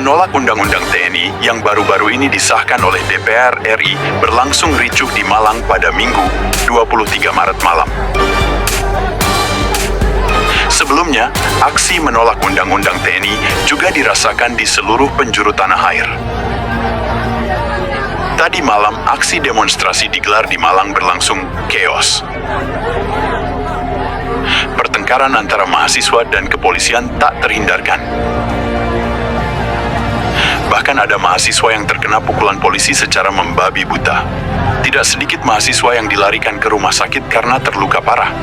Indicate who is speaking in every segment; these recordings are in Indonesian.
Speaker 1: menolak Undang-Undang TNI yang baru-baru ini disahkan oleh DPR RI berlangsung ricuh di Malang pada Minggu, 23 Maret malam. Sebelumnya, aksi menolak Undang-Undang TNI juga dirasakan di seluruh penjuru tanah air. Tadi malam, aksi demonstrasi digelar di Malang berlangsung chaos. Pertengkaran antara mahasiswa dan kepolisian tak terhindarkan. Bahkan ada mahasiswa yang terkena pukulan polisi secara membabi buta. Tidak sedikit mahasiswa yang dilarikan ke rumah sakit karena terluka parah.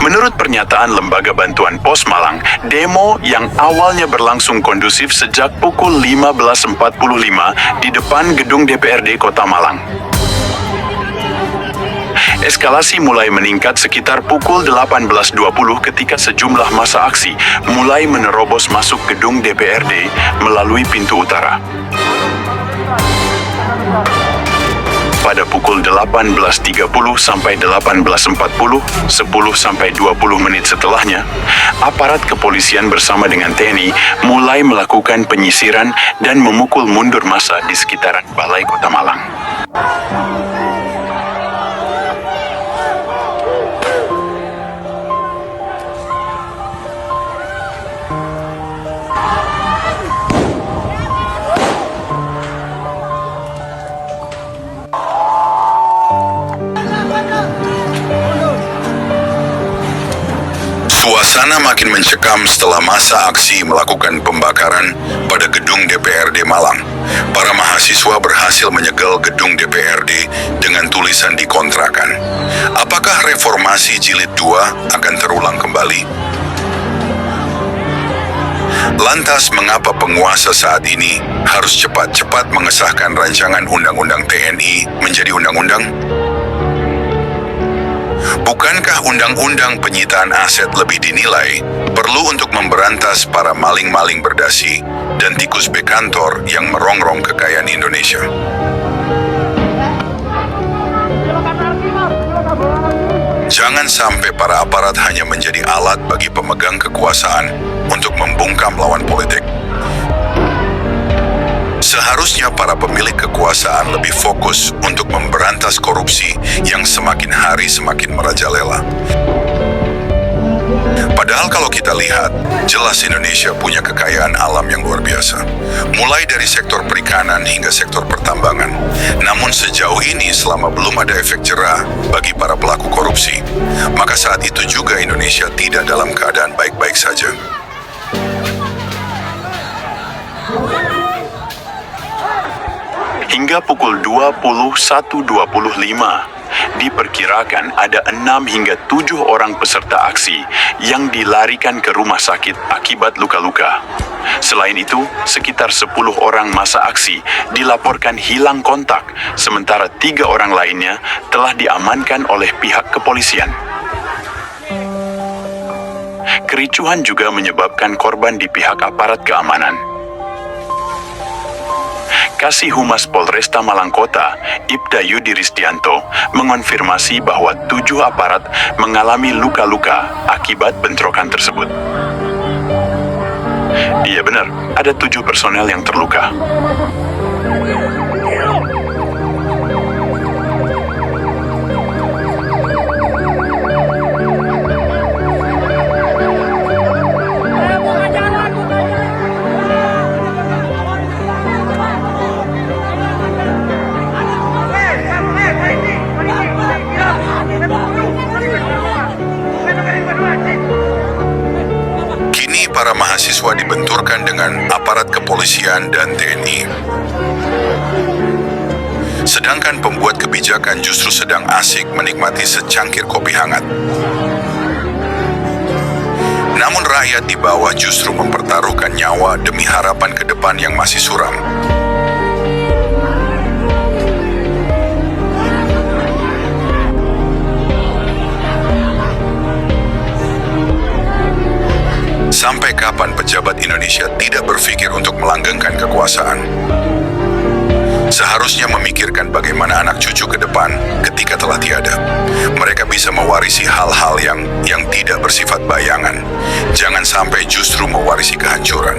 Speaker 1: Menurut pernyataan Lembaga Bantuan Pos Malang, demo yang awalnya berlangsung kondusif sejak pukul 15.45 di depan gedung DPRD Kota Malang. Eskalasi mulai meningkat sekitar pukul 18.20 ketika sejumlah massa aksi mulai menerobos masuk gedung DPRD melalui pintu utara. Pada pukul 18.30 sampai 18.40, 10 sampai 20 menit setelahnya, aparat kepolisian bersama dengan TNI mulai melakukan penyisiran dan memukul mundur massa di sekitaran Balai Kota Malang. Suasana makin mencekam setelah massa aksi melakukan pembakaran pada gedung DPRD Malang. Para mahasiswa berhasil menyegel gedung DPRD dengan tulisan di kontrakan. Apakah reformasi jilid 2 akan terulang kembali? Lantas mengapa penguasa saat ini harus cepat-cepat mengesahkan rancangan Undang-Undang TNI menjadi undang-undang? Bukankah undang-undang penyitaan aset lebih dinilai perlu untuk memberantas para maling-maling berdasi dan tikus bekantor yang merongrong kekayaan Indonesia? Jangan sampai para aparat hanya menjadi alat bagi pemegang kekuasaan untuk membungkam lawan politik. Seharusnya para pemilik kekuasaan lebih fokus untuk memberantas korupsi yang semakin hari semakin merajalela. Padahal kalau kita lihat, jelas Indonesia punya kekayaan alam yang luar biasa. Mulai dari sektor perikanan hingga sektor pertambangan. Namun sejauh ini selama belum ada efek jerah bagi para pelaku korupsi, maka saat itu juga Indonesia tidak dalam keadaan baik-baik saja. Hingga pukul 21.25, diperkirakan ada 6 hingga 7 orang peserta aksi yang dilarikan ke rumah sakit akibat luka-luka. Selain itu, sekitar 10 orang massa aksi dilaporkan hilang kontak, sementara 3 orang lainnya telah diamankan oleh pihak kepolisian. Kericuhan juga menyebabkan korban di pihak aparat keamanan. Kasih Humas Polresta Malang Kota, Ibda Yudi Risdianto, mengonfirmasi bahwa 7 aparat mengalami luka-luka akibat bentrokan tersebut. Iya benar, ada 7 personel yang terluka. Para mahasiswa dibenturkan dengan aparat kepolisian dan TNI. Sedangkan pembuat kebijakan justru sedang asik menikmati secangkir kopi hangat. Namun rakyat di bawah justru mempertaruhkan nyawa demi harapan ke depan yang masih suram. Sampai kapan pejabat Indonesia tidak berpikir untuk melanggengkan kekuasaan? Seharusnya memikirkan bagaimana anak cucu ke depan ketika telah tiada. Mereka bisa mewarisi hal-hal yang tidak bersifat bayangan. Jangan sampai justru mewarisi kehancuran.